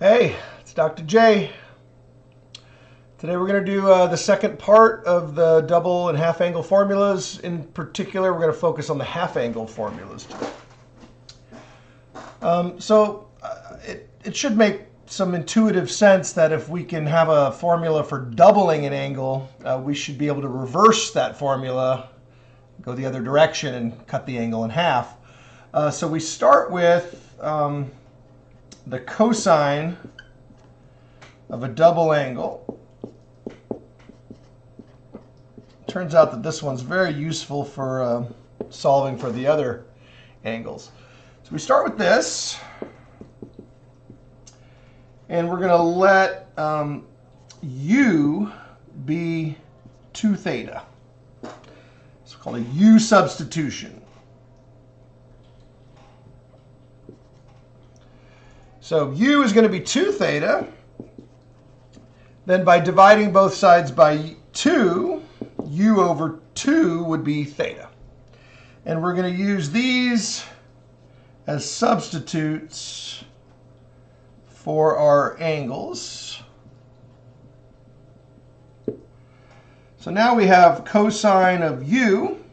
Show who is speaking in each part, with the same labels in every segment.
Speaker 1: Hey, it's Dr. J. Today we're going to do the second part of the double and half angle formulas. In particular, we're going to focus on the half angle formulas today. It should make some intuitive sense that if we can have a formula for doubling an angle, we should be able to reverse that formula, go the other direction, and cut the angle in half. So we start with the cosine of a double angle. Turns out that this one's very useful for solving for the other angles. So we start with this, and we're going to let u be 2 theta. It's called a u substitution. So u is going to be 2 theta. Then by dividing both sides by 2, u over 2 would be theta. And we're going to use these as substitutes for our angles. So now we have cosine of u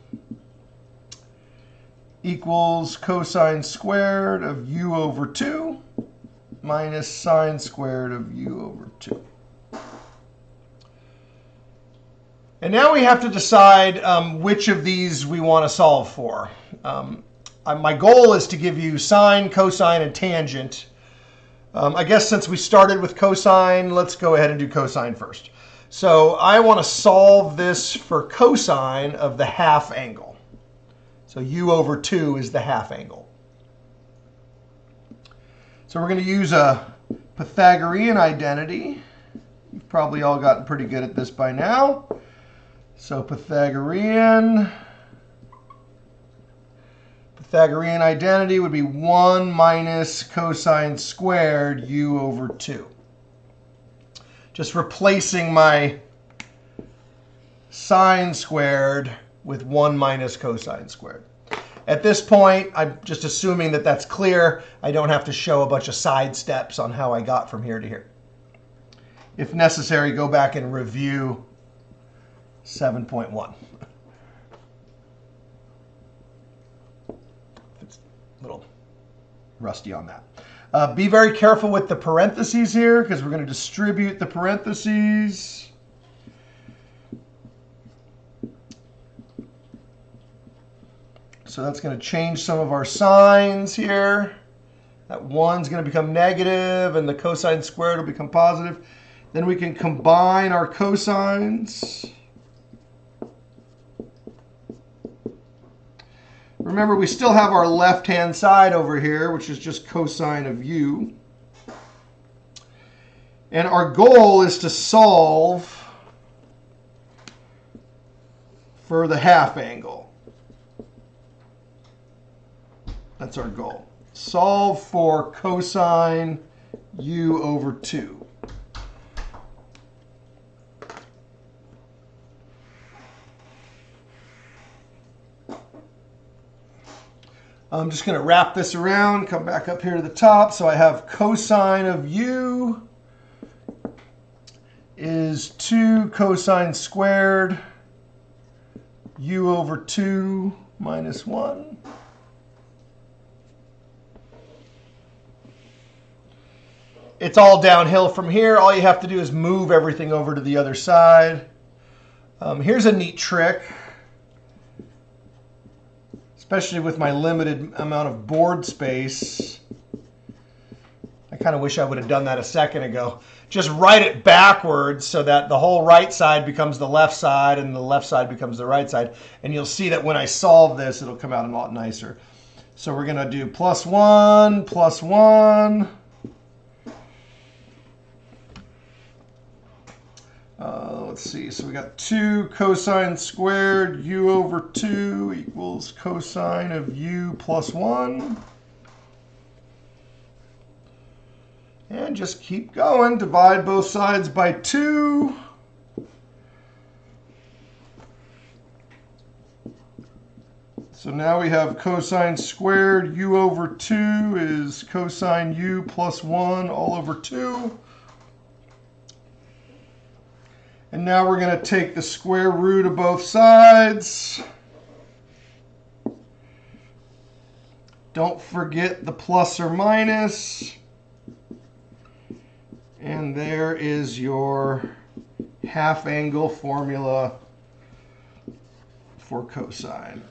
Speaker 1: equals cosine squared of u over 2 minus sine squared of u over 2. And now we have to decide which of these we want to solve for. My goal is to give you sine, cosine, and tangent. I guess since we started with cosine, let's go ahead and do cosine first. So I want to solve this for cosine of the half angle. So u over 2 is the half angle. So we're going to use a Pythagorean identity. You've probably all gotten pretty good at this by now. So Pythagorean identity would be 1 minus cosine squared u over 2. Just replacing my sine squared with 1 minus cosine squared. At this point, I'm just assuming that that's clear. I don't have to show a bunch of side steps on how I got from here to here. If necessary, go back and review 7.1. It's a little rusty on that. Be very careful with the parentheses here, because we're going to distribute the parentheses. So that's going to change some of our signs here. That 1's going to become negative, and the cosine squared will become positive. Then we can combine our cosines. Remember, we still have our left-hand side over here, which is just cosine of u. And our goal is to solve for the half angle. That's our goal. Solve for cosine u over 2. I'm just going to wrap this around, come back up here to the top. So I have cosine of u is 2 cosine squared u over 2 minus 1. It's all downhill from here. All you have to do is move everything over to the other side. Here's a neat trick, especially with my limited amount of board space. I kind of wish I would have done that a second ago. Just write it backwards so that the whole right side becomes the left side and the left side becomes the right side. And you'll see that when I solve this, it'll come out a lot nicer. So we're going to do plus 1, plus 1. Let's see, so we got 2 cosine squared u over 2 equals cosine of u plus 1. And just keep going. Divide both sides by 2. So So now we have cosine squared u over 2 is cosine u plus 1 all over 2. And now we're going to take the square root of both sides. Don't forget the plus or minus. And there is your half angle formula for cosine.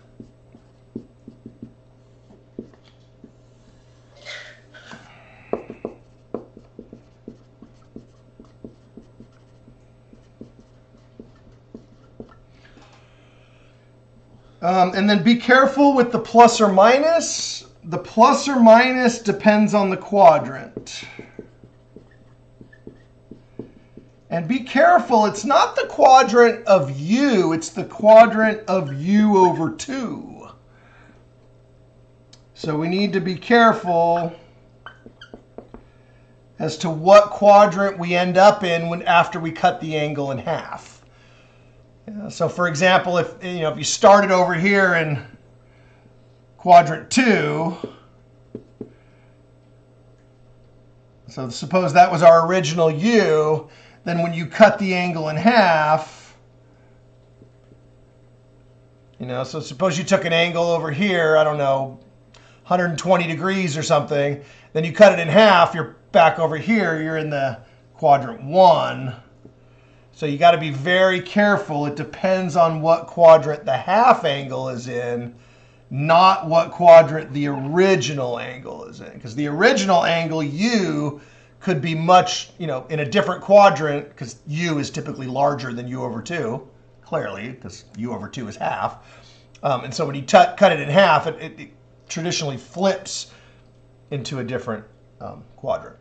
Speaker 1: And then be careful with the plus or minus. The plus or minus depends on the quadrant. And be careful, it's not the quadrant of u, it's the quadrant of u over 2. So we need to be careful as to what quadrant we end up in after we cut the angle in half. So for example, if you started over here in quadrant 2, so suppose that was our original u, then when you cut the angle in half, so suppose you took an angle over here, I don't know, 120 degrees or something, then you cut it in half, you're back over here, you're in the quadrant 1. So you got to be very careful. It depends on what quadrant the half angle is in, not what quadrant the original angle is in. Because the original angle, u, could be much, in a different quadrant, because u is typically larger than u over 2, clearly, because u over 2 is half. And so when you cut it in half, it traditionally flips into a different quadrant.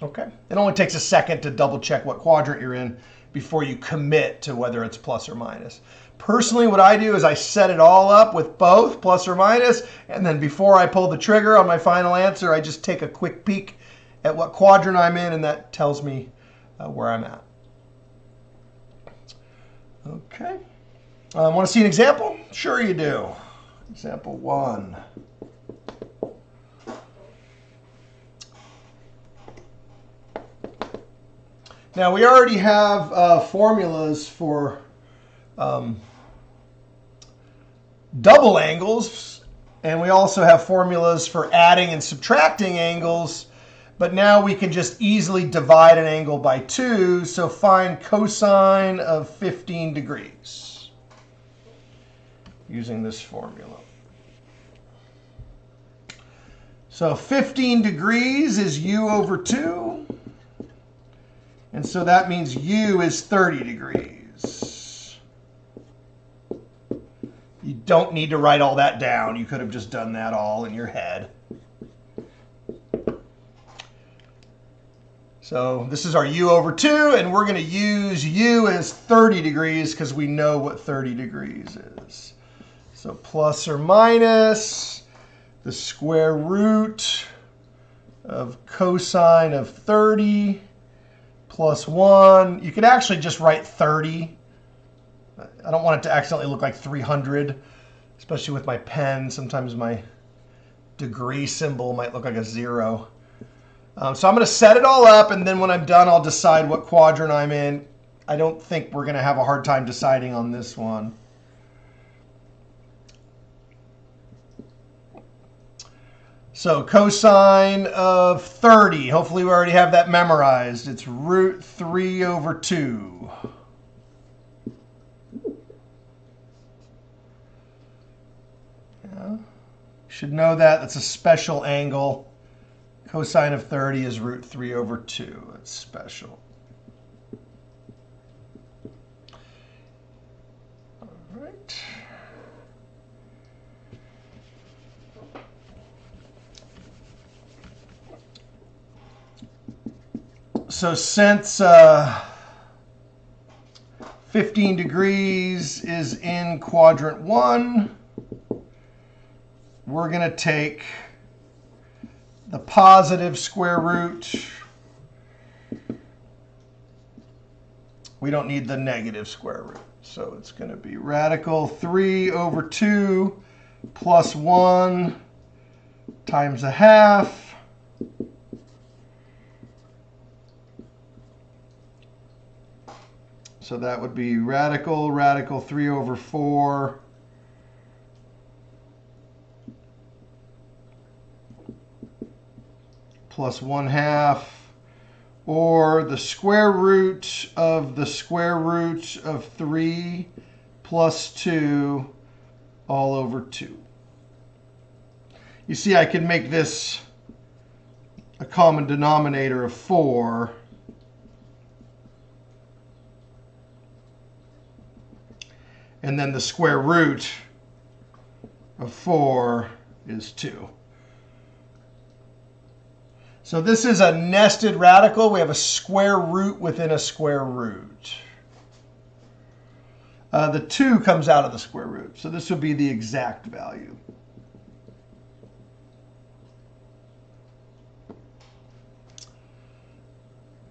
Speaker 1: Okay. It only takes a second to double check what quadrant you're in before you commit to whether it's plus or minus. Personally, what I do is I set it all up with both plus or minus, and then before I pull the trigger on my final answer, I just take a quick peek at what quadrant I'm in, and that tells me where I'm at. Okay. Want to see an example? Sure you do. Example 1. Now, we already have formulas for double angles, and we also have formulas for adding and subtracting angles, but now we can just easily divide an angle by 2, so find cosine of 15 degrees using this formula. So 15 degrees is u over 2. And so that means u is 30 degrees. You don't need to write all that down. You could have just done that all in your head. So this is our u over 2, and we're going to use u as 30 degrees because we know what 30 degrees is. So plus or minus the square root of cosine of 30 plus 1. You could actually just write 30. I don't want it to accidentally look like 300, especially with my pen. Sometimes my degree symbol might look like a 0. So I'm going to set it all up, and then when I'm done, I'll decide what quadrant I'm in. I don't think we're going to have a hard time deciding on this one. So cosine of 30, hopefully we already have that memorized. It's root 3 over 2. Yeah. You should know that. That's a special angle. Cosine of 30 is root 3 over 2. That's special. All right. So since 15 degrees is in quadrant 1, we're going to take the positive square root. We don't need the negative square root. So it's going to be radical 3 over 2 plus 1 times a half. So that would be radical 3 over 4 plus 1/2, or the square root of 3 plus 2 all over 2. You see, I can make this a common denominator of 4. And then the square root of 4 is 2. So this is a nested radical. We have a square root within a square root. The 2 comes out of the square root. So this would be the exact value.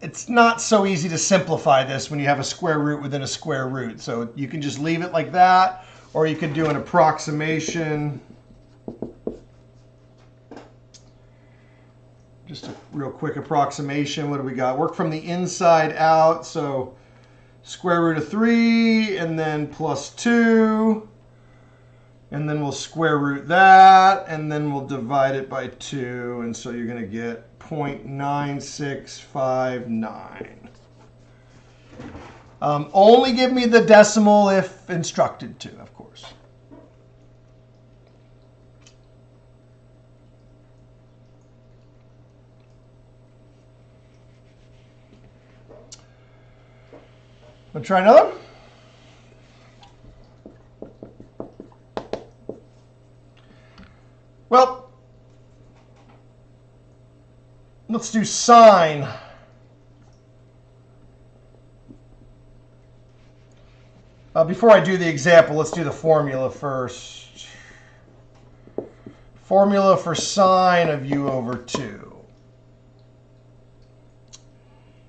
Speaker 1: It's not so easy to simplify this when you have a square root within a square root. So you can just leave it like that, or you could do an approximation. Just a real quick approximation. What do we got? Work from the inside out. So square root of 3, and then plus 2. And then we'll square root that, and then we'll divide it by 2. And so you're going to get 0.9659. Only give me the decimal if instructed to, of course. Let's try another. Well, let's do sine. Before I do the example, let's do the formula first. Formula for sine of u over 2.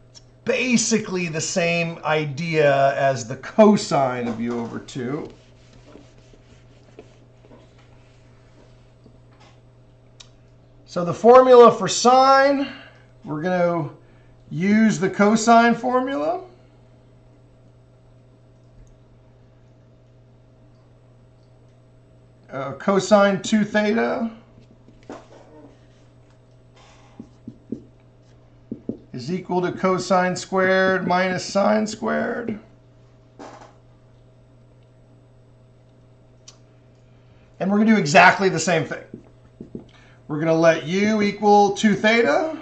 Speaker 1: It's basically the same idea as the cosine of u over 2. So the formula for sine, we're going to use the cosine formula. Cosine 2 theta is equal to cosine squared minus sine squared. And we're going to do exactly the same thing. We're going to let u equal 2 theta.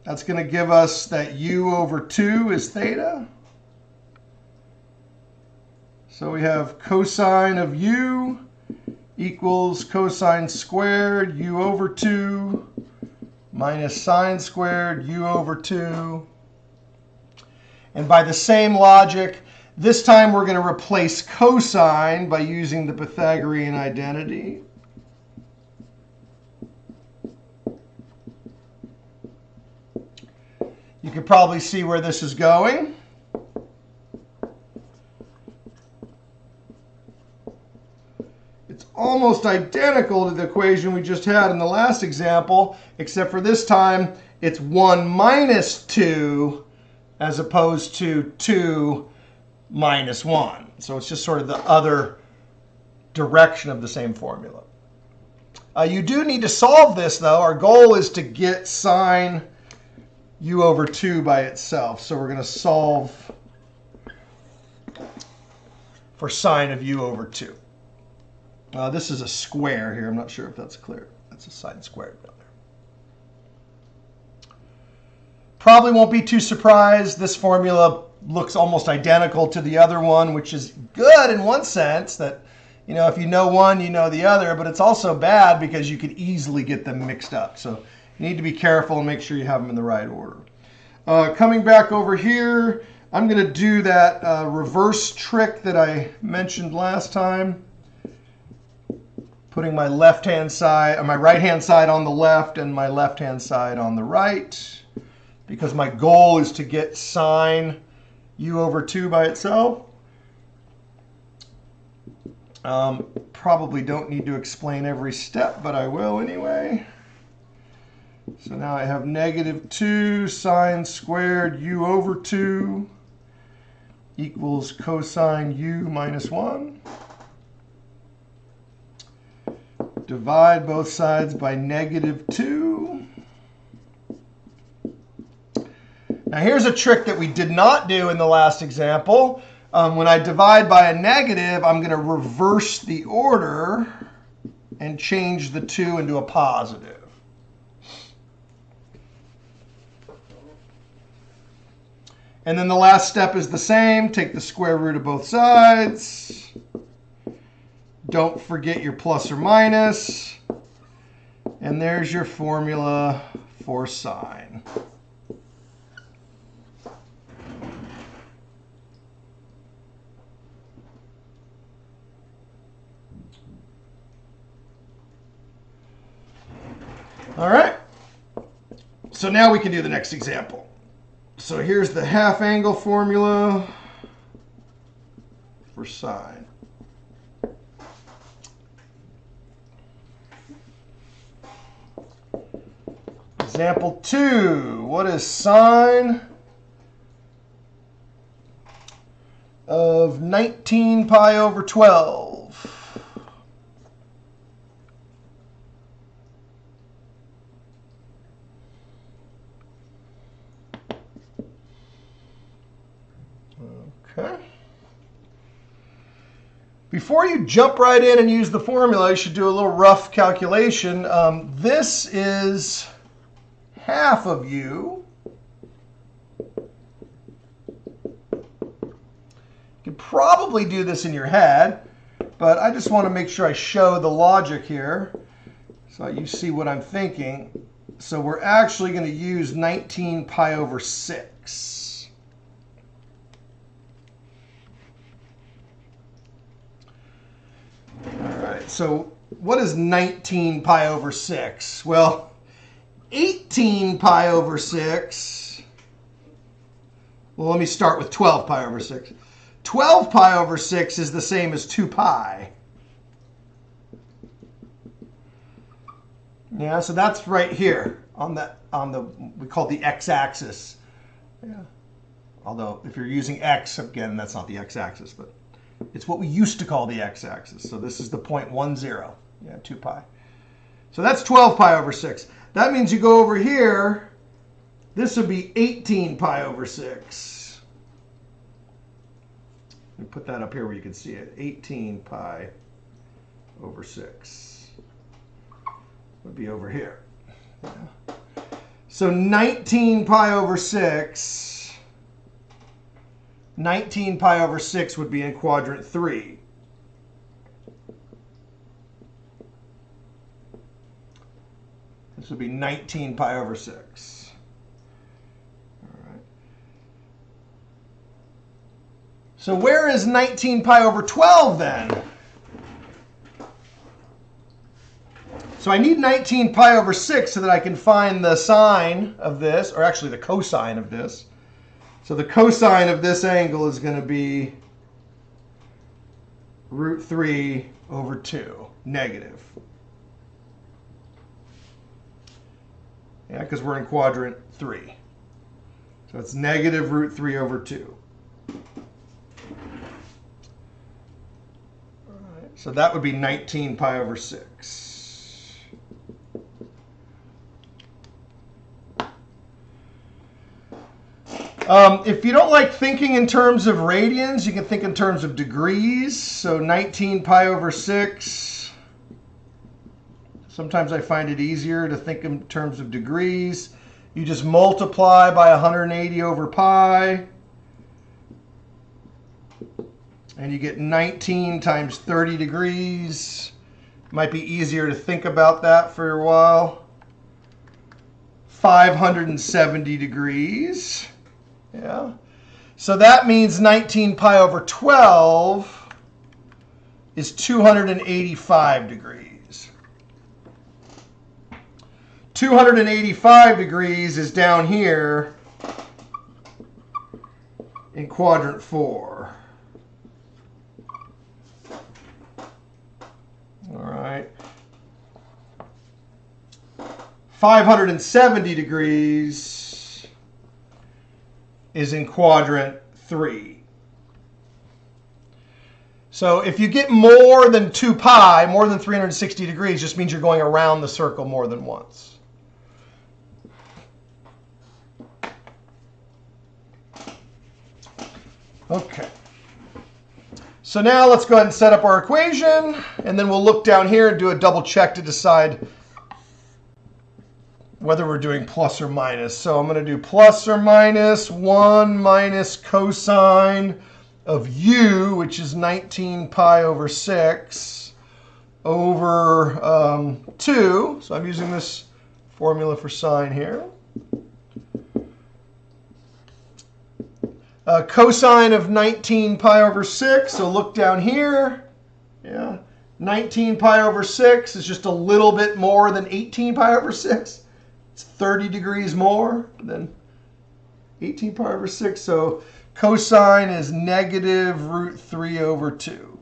Speaker 1: That's going to give us that u over 2 is theta. So we have cosine of u equals cosine squared u over 2 minus sine squared u over 2. And by the same logic, this time we're going to replace cosine by using the Pythagorean identity. You can probably see where this is going. It's almost identical to the equation we just had in the last example, except for this time it's 1 minus 2 as opposed to 2 minus 1. So it's just sort of the other direction of the same formula. You do need to solve this, though. Our goal is to get sine u over 2 by itself. So we're going to solve for sine of u over 2. This is a square here. I'm not sure if that's clear. That's a sine squared down there. Probably won't be too surprised. This formula looks almost identical to the other one, which is good in one sense that, you know, if you know one, you know the other. But it's also bad because you could easily get them mixed up. So you need to be careful and make sure you have them in the right order. Coming back over here, I'm going to do that reverse trick that I mentioned last time. Putting my left-hand side, or my right-hand side on the left and my left-hand side on the right, because my goal is to get sine u over 2 by itself. Probably don't need to explain every step, but I will anyway. So now I have negative 2 sine squared u over 2 equals cosine u minus 1. Divide both sides by negative 2. Now here's a trick that we did not do in the last example. When I divide by a negative, I'm going to reverse the order and change the 2 into a positive. And then the last step is the same. Take the square root of both sides. Don't forget your plus or minus. And there's your formula for sine. All right. So now we can do the next example. So here's the half angle formula for sine. Example 2. What is sine of 19 pi over 12? Okay. Before you jump right in and use the formula, you should do a little rough calculation. This is half of u. You can probably do this in your head, but I just want to make sure I show the logic here so you see what I'm thinking. So we're actually going to use 19 pi over 6. So what is 19 pi over 6? Well, 18 pi over 6. Well, let me start with 12 pi over 6. 12 pi over 6 is the same as 2 pi. Yeah, so that's right here on the we call the x-axis. Yeah. Although if you're using x, again, that's not the x-axis, but it's what we used to call the x-axis. So this is the 0.10, yeah, 2 pi. So that's 12 pi over 6. That means you go over here, this would be 18 pi over 6. Let me put that up here where you can see it. 18 pi over 6 would be over here. Yeah. So 19 pi over 6. 19 pi over 6 would be in quadrant 3. This would be 19 pi over 6. All right. So where is 19 pi over 12 then? So I need 19 pi over 6 so that I can find the sine of this, or actually the cosine of this. So the cosine of this angle is going to be root 3 over 2, negative. Yeah, because we're in quadrant 3. So it's negative root 3 over 2. All right, so that would be 19 pi over 6. If you don't like thinking in terms of radians, you can think in terms of degrees. So 19 pi over 6. Sometimes I find it easier to think in terms of degrees. You just multiply by 180 over pi. And you get 19 times 30 degrees. Might be easier to think about that for a while. 570 degrees. Yeah. So that means 19 pi over 12 is 285 degrees. 285 degrees is down here in quadrant 4. 570 degrees is in quadrant 3. So if you get more than 2 pi, more than 360 degrees, just means you're going around the circle more than once. Okay. So now let's go ahead and set up our equation, and then we'll look down here and do a double check to decide whether we're doing plus or minus. So I'm going to do plus or minus 1 minus cosine of u, which is 19 pi over 6, over 2. So I'm using this formula for sine here. Cosine of 19 pi over 6, so look down here. Yeah, 19 pi over 6 is just a little bit more than 18 pi over 6. It's 30 degrees more than 18 pi over 6. So cosine is negative root 3 over 2.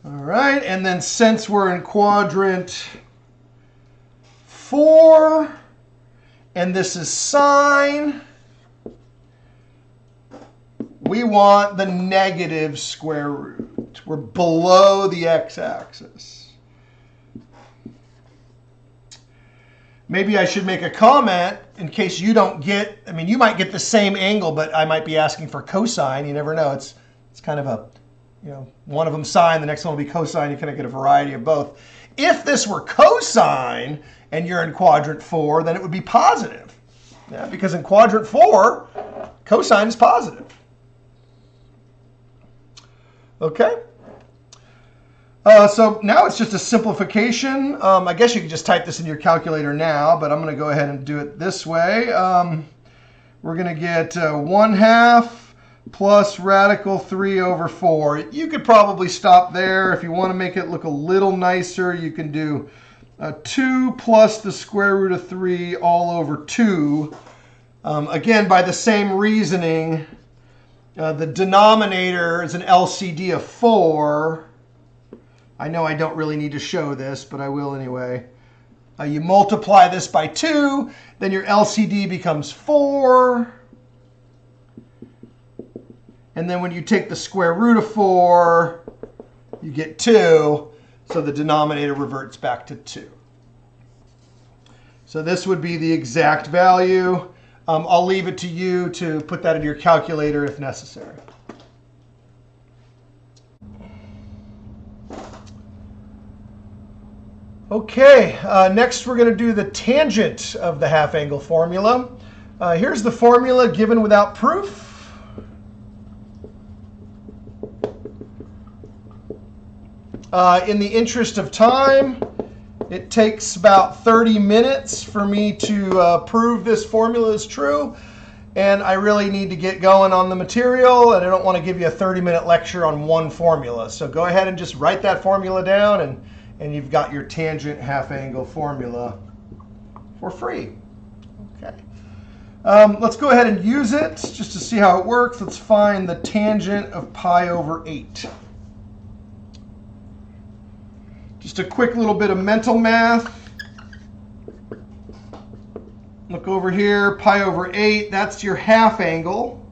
Speaker 1: All right, and then since we're in quadrant 4, and this is sine, we want the negative square root. We're below the x-axis. Maybe I should make a comment in case you don't get, I mean, you might get the same angle, but I might be asking for cosine. You never know. It's kind of a, you know, one of them sine, the next one will be cosine. You kind of get a variety of both. If this were cosine and you're in quadrant 4, then it would be positive. Yeah, because in quadrant 4, cosine is positive. Okay. So now it's just a simplification. I guess you could just type this in your calculator now, but I'm going to go ahead and do it this way. We're going to get 1/2 plus radical 3 over 4. You could probably stop there. If you want to make it look a little nicer, you can do 2 plus the square root of 3 all over 2. Again, by the same reasoning, the denominator is an LCD of 4. I know I don't really need to show this, but I will anyway. You multiply this by 2, then your LCD becomes 4. And then when you take the square root of 4, you get 2. So the denominator reverts back to 2. So this would be the exact value. I'll leave it to you to put that in your calculator if necessary. Okay, next we're going to do the tangent of the half-angle formula. Here's the formula given without proof. In the interest of time, it takes about 30 minutes for me to prove this formula is true. And I really need to get going on the material, and I don't want to give you a 30-minute lecture on one formula. So go ahead and just write that formula down, and you've got your tangent half-angle formula for free. Okay. Let's go ahead and use it just to see how it works. Let's find the tangent of pi over 8. Just a quick little bit of mental math. Look over here, pi over 8, that's your half angle.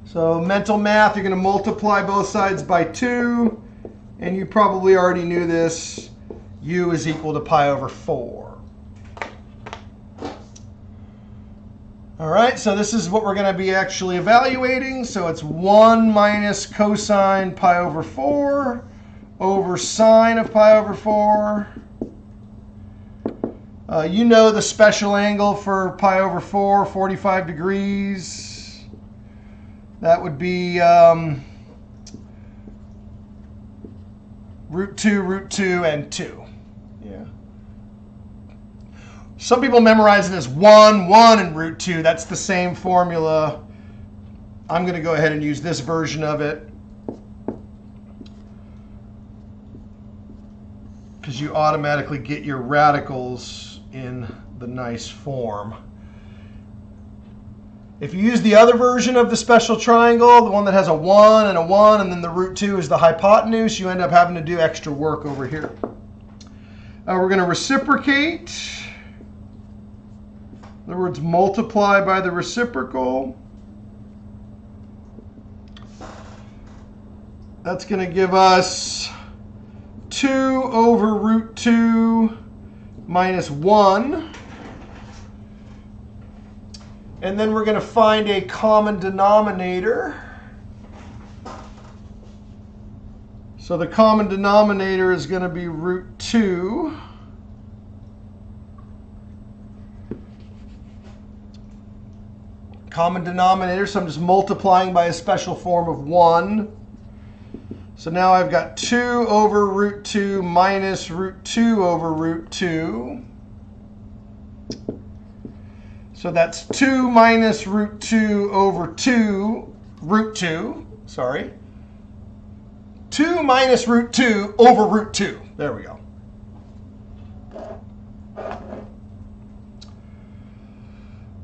Speaker 1: So mental math, you're going to multiply both sides by 2. And you probably already knew this. U is equal to pi over 4. All right, so this is what we're going to be actually evaluating. So it's 1 minus cosine pi over 4 over sine of pi over 4. You know the special angle for pi over 4, 45 degrees. That would be root 2, and 2. Yeah. Some people memorize it as 1 and root 2. That's the same formula. I'm going to go ahead and use this version of it, because you automatically get your radicals in the nice form. If you use the other version of the special triangle, the one that has a 1 and a 1, and then the root 2 is the hypotenuse, you end up having to do extra work over here. We're going to reciprocate. In other words, multiply by the reciprocal. That's going to give us 2 over root 2 minus 1. And then we're going to find a common denominator. So the common denominator is going to be root 2. Common denominator, so I'm just multiplying by a special form of 1. So now I've got 2 over root 2 minus root 2 over root 2. So that's 2 minus root 2 over 2, root 2, sorry. 2 minus root 2 over root 2. There we go.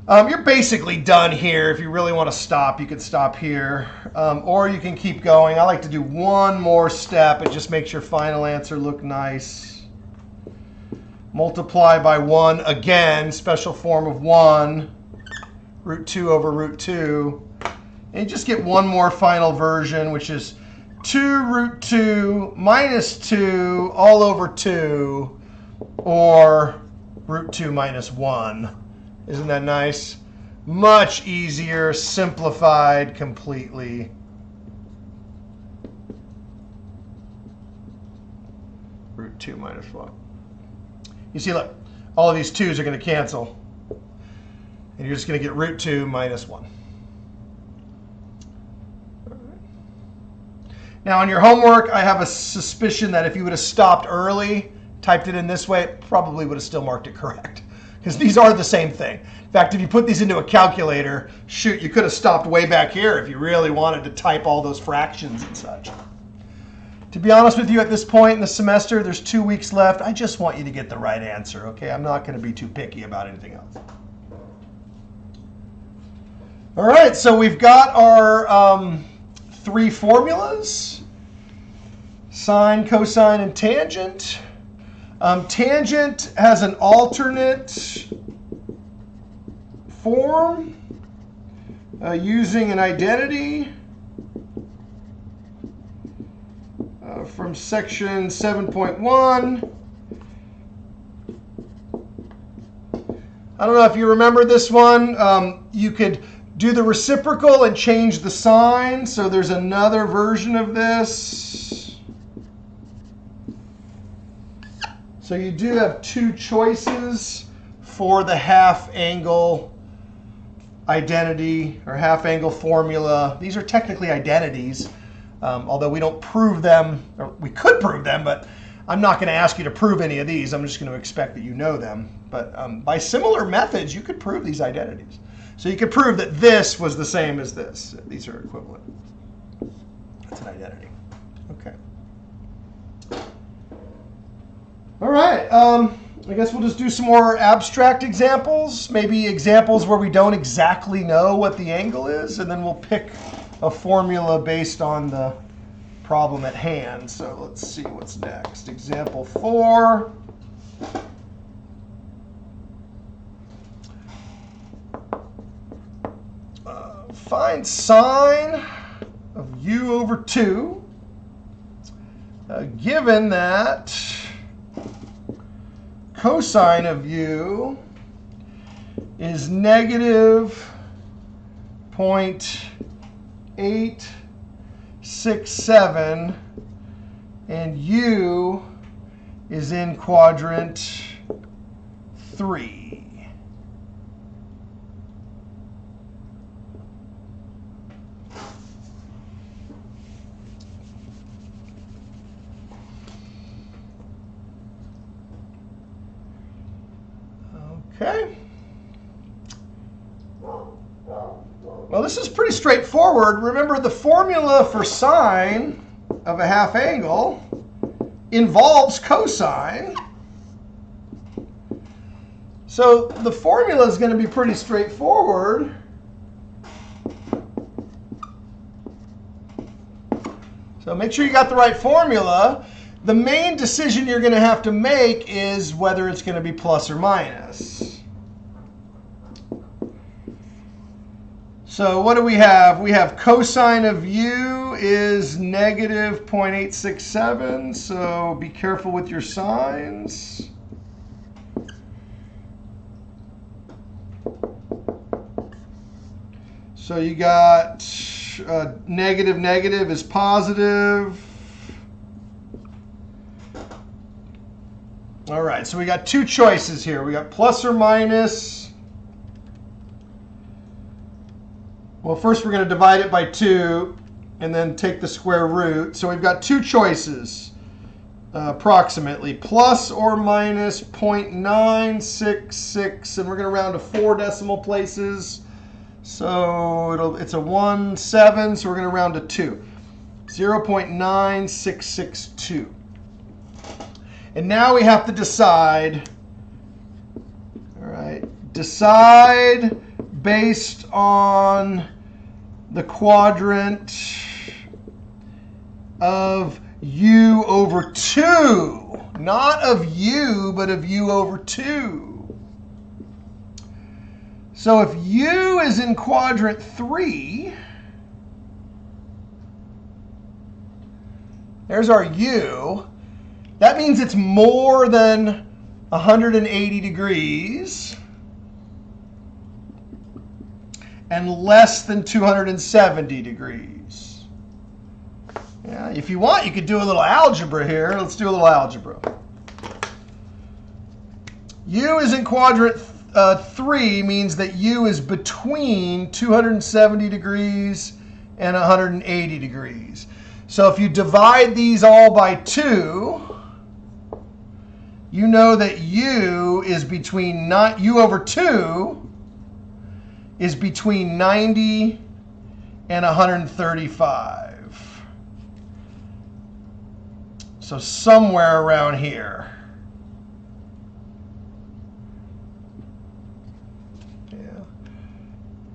Speaker 1: You're basically done here. If you really want to stop, you could stop here. Or you can keep going. I like to do one more step. It just makes your final answer look nice. Multiply by 1 again, special form of 1, root 2 over root 2. And you just get one more final version, which is 2 root 2 minus 2 all over 2, or root 2 minus 1. Isn't that nice? Much easier, simplified completely. Root 2 minus 1. You see, look, all of these 2's are going to cancel. And you're just going to get root 2 minus 1. Now, on your homework, I have a suspicion that if you would have stopped early, typed it in this way, it probably would have still marked it correct. Because these are the same thing. In fact, if you put these into a calculator, shoot, you could have stopped way back here if you really wanted to type all those fractions and such. To be honest with you, at this point in the semester, there's 2 weeks left. I just want you to get the right answer, okay? I'm not going to be too picky about anything else. All right, so we've got our 3 formulas: sine, cosine, and tangent. Tangent has an alternate form using an identity from section 7.1. I don't know if you remember this one. You could do the reciprocal and change the sign. So there's another version of this. So you do have 2 choices for the half angle identity or half angle formula. These are technically identities, although we don't prove them, or we could prove them, but I'm not going to ask you to prove any of these. I'm just going to expect that you know them. But by similar methods, you could prove these identities. So you could prove that this was the same as this. These are equivalent. That's an identity. Okay. All right. I guess we'll just do some more abstract examples, maybe examples where we don't exactly know what the angle is, and then we'll pick a formula based on the problem at hand. So let's see what's next. Example 4. Find sine of u over 2, given that cosine of u is negative 0.867, and u is in quadrant 3. Okay. Well, this is pretty straightforward. Remember, the formula for sine of a half angle involves cosine. So the formula is going to be pretty straightforward. So make sure you got the right formula. The main decision you're going to have to make is whether it's going to be plus or minus. So what do we have? We have cosine of u is negative 0.867. So be careful with your signs. So you got negative, negative is positive. All right, so we got two choices here. We got plus or minus. Well, first we're going to divide it by 2 and then take the square root. So we've got two choices, approximately, plus or minus 0.966, and we're going to round to 4 decimal places. So it's a 1, 7, so we're going to round to 2. 0.9662. And now we have to decide, all right, decide based on the quadrant of u over 2. Not of u, but of u over 2. So if u is in quadrant 3, there's our u. That means it's more than 180 degrees and less than 270 degrees. Yeah, if you want, you could do a little algebra here. Let's do a little algebra. U is in quadrant 3 means that u is between 270 degrees and 180 degrees. So if you divide these all by 2, you know that u is between u over 2 is between 90 and 135. So somewhere around here. Yeah.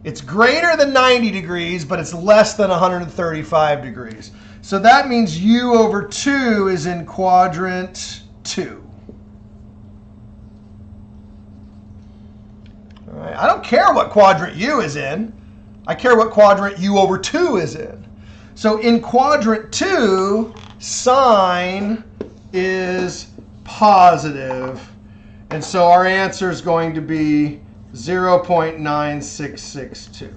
Speaker 1: It's greater than 90 degrees, but it's less than 135 degrees. So that means u over 2 is in quadrant 2. All right. I don't care what quadrant u is in. I care what quadrant u over 2 is in. So in quadrant 2, sine is positive. And so our answer is going to be 0.9662.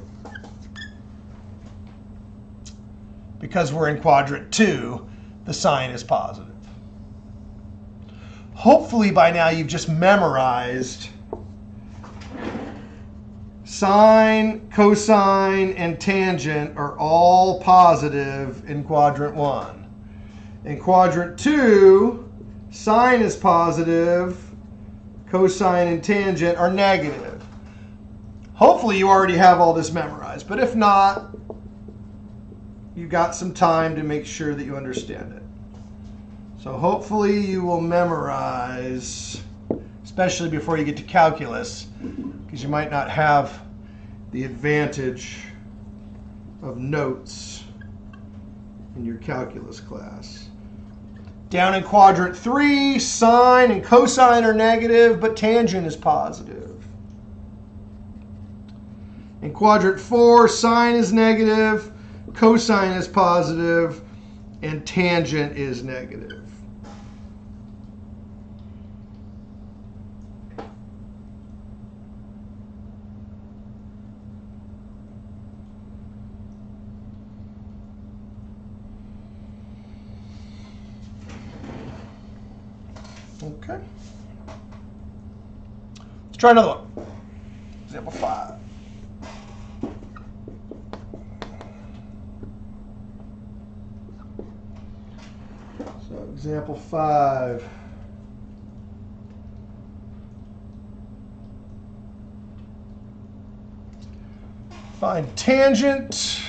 Speaker 1: Because we're in quadrant 2, the sine is positive. Hopefully by now you've just memorized sine, cosine, and tangent are all positive in quadrant 1. In quadrant 2, sine is positive, cosine and tangent are negative. Hopefully you already have all this memorized, but if not, you got some time to make sure that you understand it. So hopefully you will memorize, especially before you get to calculus, because you might not have the advantage of notes in your calculus class. Down in quadrant 3, sine and cosine are negative, but tangent is positive. In quadrant 4, sine is negative, cosine is positive, and tangent is negative. Okay. Let's try another one. Example 5. So example 5. Find tangent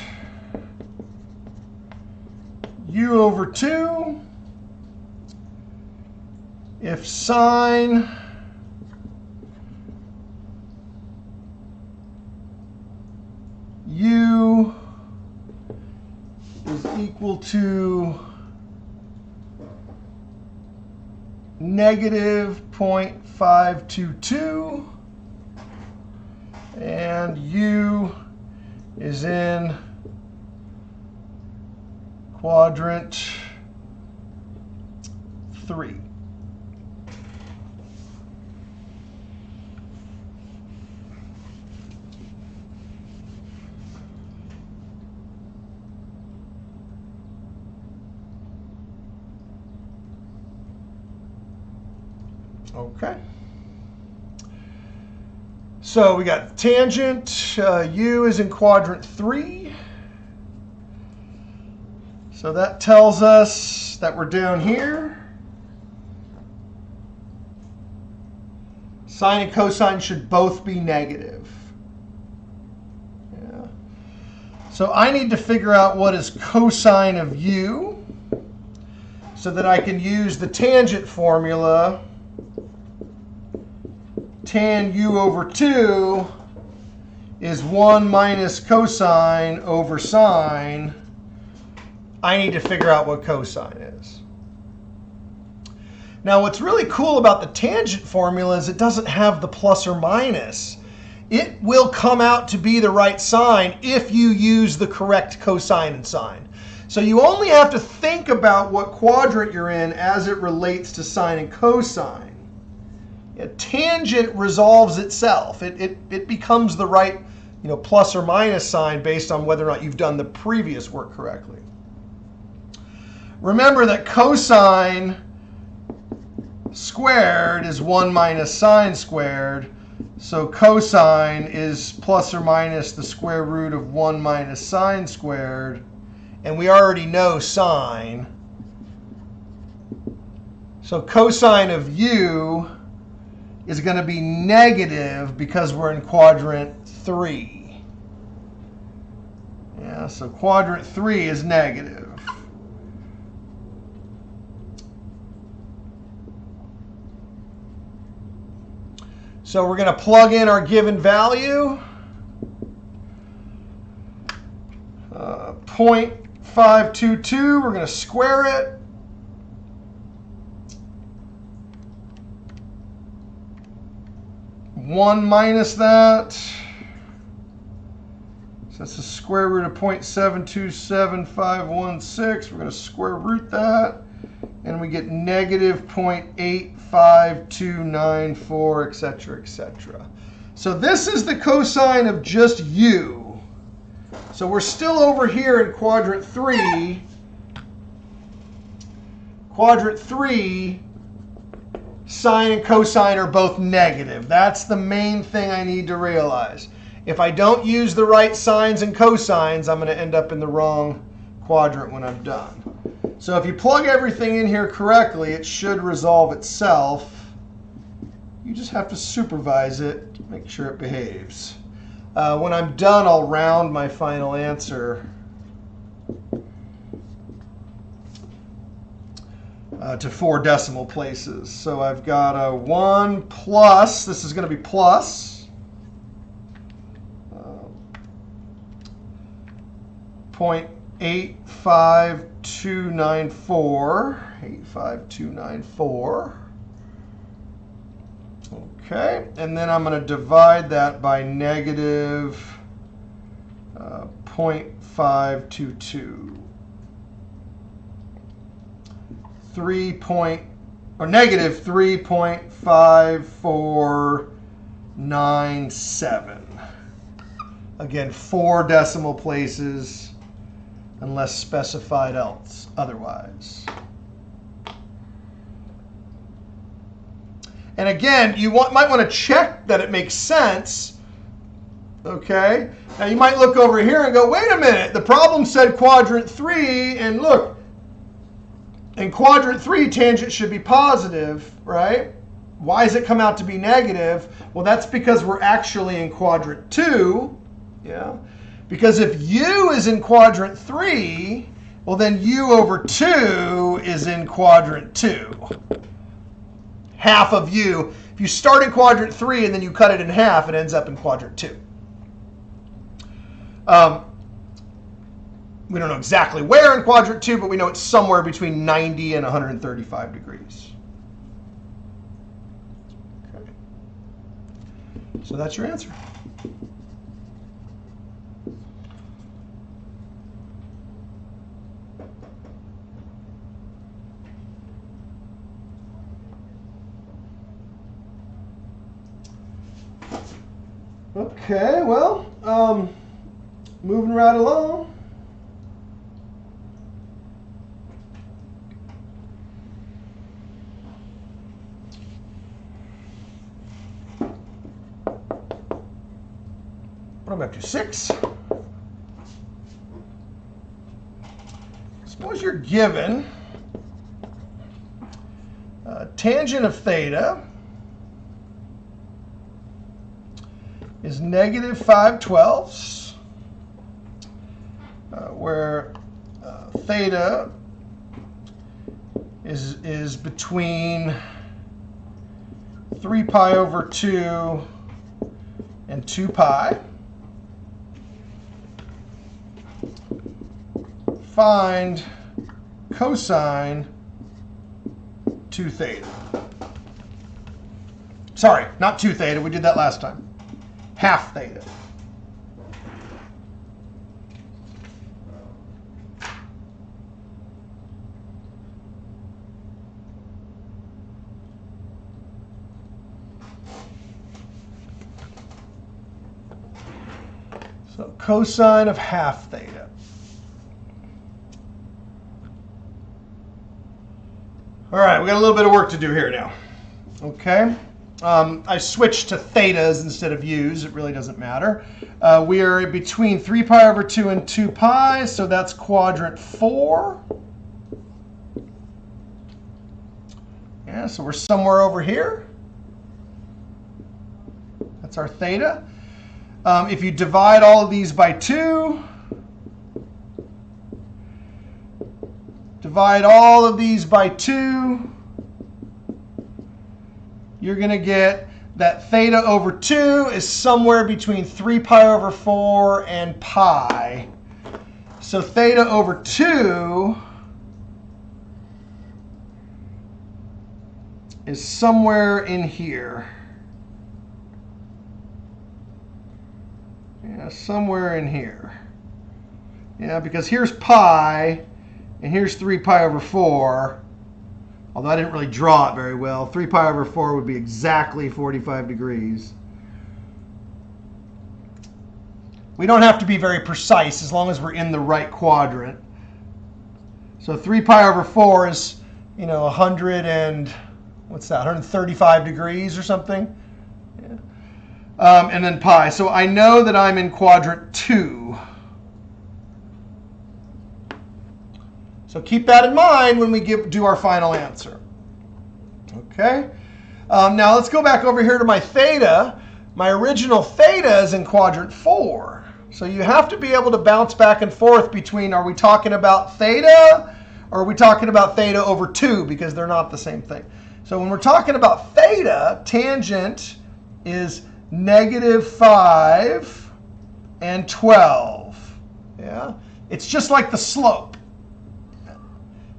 Speaker 1: u over 2 if sine u is equal to negative 0.522, and u is in quadrant 3. Okay. So we got tangent. U is in quadrant 3. So that tells us that we're down here. Sine and cosine should both be negative. Yeah. So I need to figure out what is cosine of u so that I can use the tangent formula. Tan u over 2 is 1 minus cosine over sine. I need to figure out what cosine is. Now, what's really cool about the tangent formula is it doesn't have the plus or minus. It will come out to be the right sign if you use the correct cosine and sine. So you only have to think about what quadrant you're in as it relates to sine and cosine. A tangent resolves itself. It becomes the right, plus or minus sign based on whether or not you've done the previous work correctly. Remember that cosine squared is 1 minus sine squared. So cosine is plus or minus the square root of 1 minus sine squared. And we already know sine. So cosine of u is going to be negative because we're in quadrant 3. Yeah, so quadrant 3 is negative. So we're going to plug in our given value. 0.522, we're going to square it. One minus that. So that's the square root of 0.727516. We're going to square root that. And we get negative 0.85294, etc., etc. So this is the cosine of just u. So we're still over here in quadrant 3. Quadrant 3, sine and cosine are both negative. That's the main thing I need to realize. If I don't use the right sines and cosines, I'm going to end up in the wrong quadrant when I'm done. So if you plug everything in here correctly, it should resolve itself. You just have to supervise it to make sure it behaves. When I'm done, I'll round my final answer to 4 decimal places. So I've got a 1 plus, this is going to be plus, 0.85294. Okay, and then I'm going to divide that by negative 0.522. Negative 3.5497. Again, 4 decimal places unless specified else otherwise. And again, you might want to check that it makes sense. Okay? Now you might look over here and go, wait a minute, the problem said quadrant 3, and look, in quadrant 3, tangent should be positive, right? Why does it come out to be negative? Well, that's because we're actually in quadrant 2. Yeah. Because if u is in quadrant 3, well, then u over 2 is in quadrant 2. Half of u. If you start in quadrant 3 and then you cut it in half, it ends up in quadrant 2. We don't know exactly where in quadrant 2, but we know it's somewhere between 90 and 135 degrees. Okay. So that's your answer. Okay, well, moving right along. What am I up to? 6. Suppose you're given tangent of theta is negative 5/12, where theta is between 3 pi over 2 and 2 pi. Find cosine 2 theta. Sorry, not 2 theta. We did that last time. Half theta. So cosine of half theta. All right, we got a little bit of work to do here now. Okay. I switched to thetas instead of u's. It really doesn't matter. We are between 3 pi over 2 and 2 pi, so that's quadrant 4. Yeah, so we're somewhere over here. That's our theta. If you divide all of these by 2, divide all of these by 2, you're going to get that theta over 2 is somewhere between 3 pi over 4 and pi. So theta over 2 is somewhere in here. Yeah, somewhere in here. Yeah, because here's pi, and here's 3 pi over 4. Although I didn't really draw it very well. 3 pi over 4 would be exactly 45 degrees. We don't have to be very precise as long as we're in the right quadrant. So 3 pi over 4 is, 100 and, what's that, 135 degrees or something? Yeah. And then pi. So I know that I'm in quadrant 2. So keep that in mind when we do our final answer. Okay. Now let's go back over here to my theta. My original theta is in quadrant 4. So you have to be able to bounce back and forth between, are we talking about theta or are we talking about theta over 2, because they're not the same thing. So when we're talking about theta, tangent is negative 5 and 12. Yeah. It's just like the slope.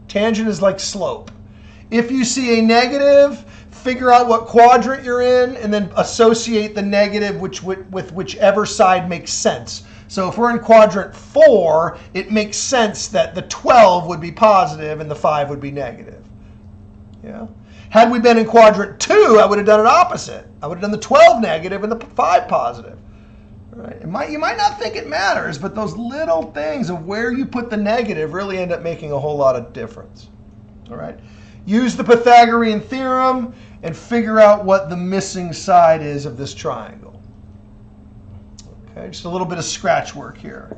Speaker 1: Tangent is like slope. If you see a negative, figure out what quadrant you're in, and then associate the negative with whichever side makes sense. So if we're in quadrant 4, it makes sense that the 12 would be positive and the 5 would be negative. Yeah. Had we been in quadrant 2, I would have done it opposite. I would have done the 12 negative and the 5 positive. Right? You might not think it matters, but those little things of where you put the negative really end up making a whole lot of difference. All right? Use the Pythagorean theorem and figure out what the missing side is of this triangle. Okay, just a little bit of scratch work here.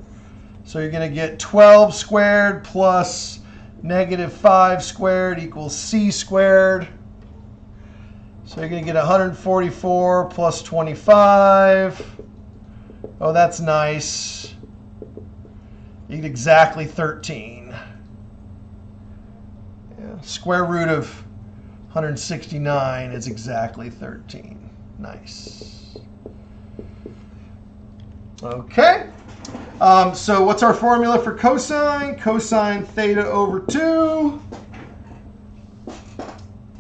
Speaker 1: So you're going to get 12 squared plus negative 5 squared equals c squared. So you're going to get 144 plus 25. Oh, that's nice. You get exactly 13. Yeah. Square root of 169 is exactly 13. Nice. Okay. So what's our formula for cosine? Cosine theta over 2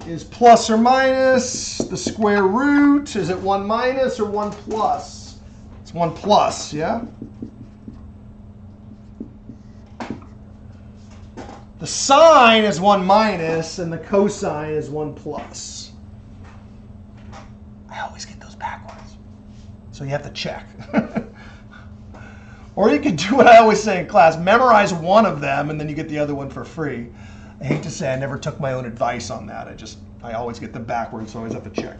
Speaker 1: is plus or minus the square root. Is it 1 minus or 1 plus? It's 1 plus, yeah? The sine is 1 minus and the cosine is 1 plus. I always get those backwards. So you have to check. Or you could do what I always say in class, memorize one of them and then you get the other one for free. I hate to say I never took my own advice on that. I always get them backwards, so I always have to check.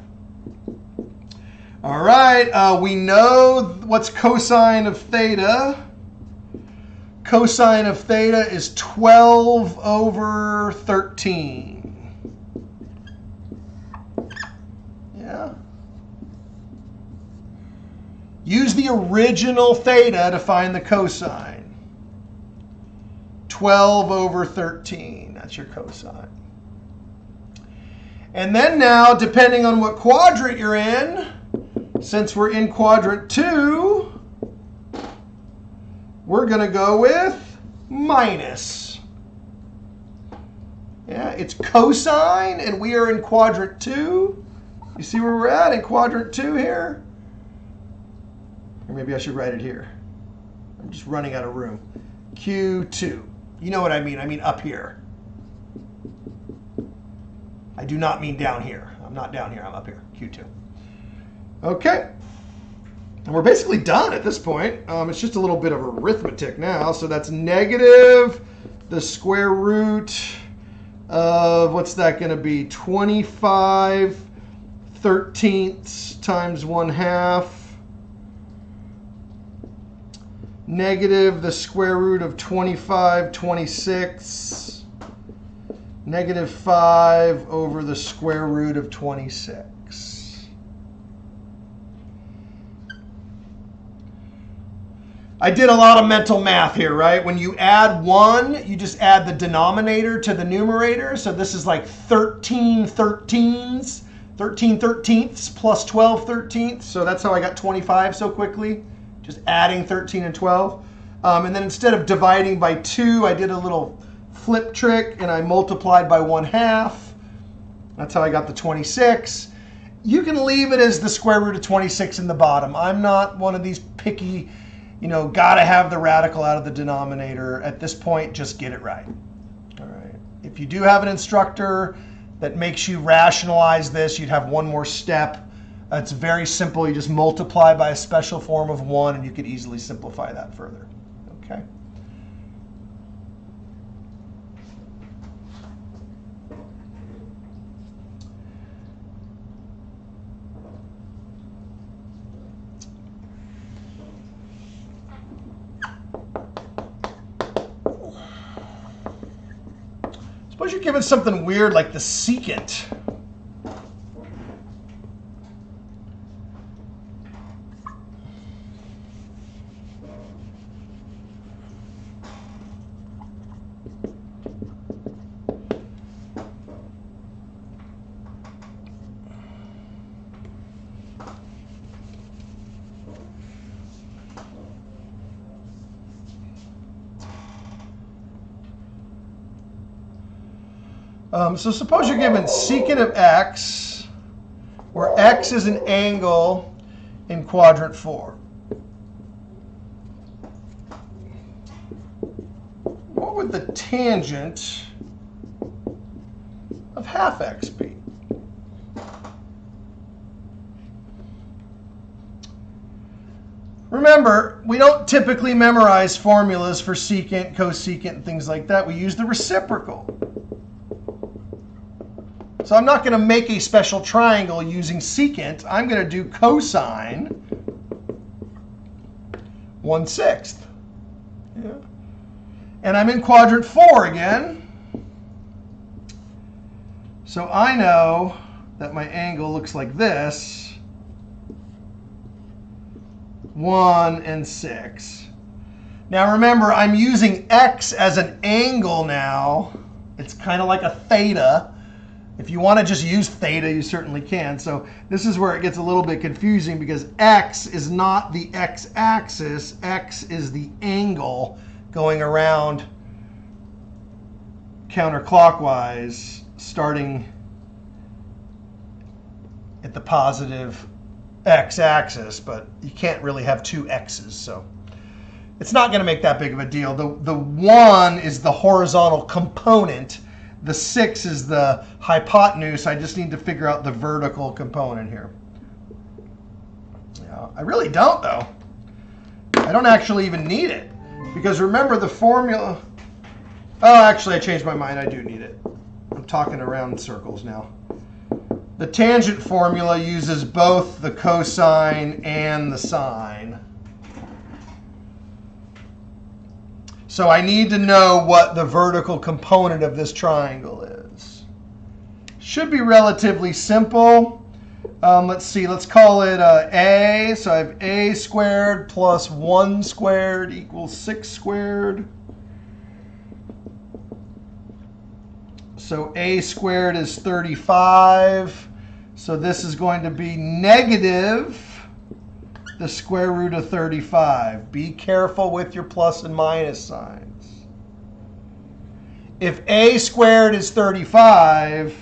Speaker 1: All right, we know what's cosine of theta. Cosine of theta is 12 over 13. Yeah. Use the original theta to find the cosine. 12 over 13. That's your cosine. And then now, depending on what quadrant you're in, since we're in quadrant 2, we're going to go with minus. Yeah, it's cosine, and we are in quadrant 2. You see where we're at in quadrant 2 here? Or maybe I should write it here. I'm just running out of room. Q2. You know what I mean. I mean up here. I do not mean down here. I'm not down here. I'm up here. Q2. Okay. And we're basically done at this point. It's just a little bit of arithmetic now. So that's negative the square root of, what's that going to be? 25 thirteenths times 1/2. Negative the square root of 25 26. Negative 5 over the square root of 26. I did a lot of mental math here, right? When you add 1, you just add the denominator to the numerator. So this is like 13 thirteenths, 13 thirteenths plus 12 thirteenths. So that's how I got 25 so quickly. Just adding 13 and 12. And then instead of dividing by 2, I did a little flip trick and I multiplied by 1/2. That's how I got the 26. You can leave it as the square root of 26 in the bottom. I'm not one of these picky, gotta have the radical out of the denominator. At this point, just get it right. All right. If you do have an instructor that makes you rationalize this, you'd have one more step. It's very simple. You just multiply by a special form of 1, and you could easily simplify that further. Okay. Suppose you're given something weird like the secant. So suppose you're given secant of x, where x is an angle in quadrant 4. What would the tangent of half x be? Remember, we don't typically memorize formulas for secant, cosecant, and things like that. We use the reciprocal. So I'm not going to make a special triangle using secant. I'm going to do cosine 1/6. Yeah. And I'm in quadrant 4 again. So I know that my angle looks like this. 1 and 6. Now remember, I'm using x as an angle now. It's kind of like a theta. If you want to just use theta, you certainly can. So this is where it gets a little bit confusing because x is not the x-axis. X is the angle going around counterclockwise, starting at the positive x-axis, but you can't really have two x's, so it's not going to make that big of a deal. The 1 is the horizontal component. The 6 is the hypotenuse. I just need to figure out the vertical component here. Yeah, I really don't, though. I don't actually even need it. Because remember the formula. Oh, actually, I changed my mind. I do need it. I'm talking around in circles now. The tangent formula uses both the cosine and the sine. So I need to know what the vertical component of this triangle is. Should be relatively simple. Let's see, let's call it a. So I have a squared plus 1 squared equals 6 squared. So a squared is 35. So this is going to be negative the square root of 35. Be careful with your plus and minus signs. If a squared is 35,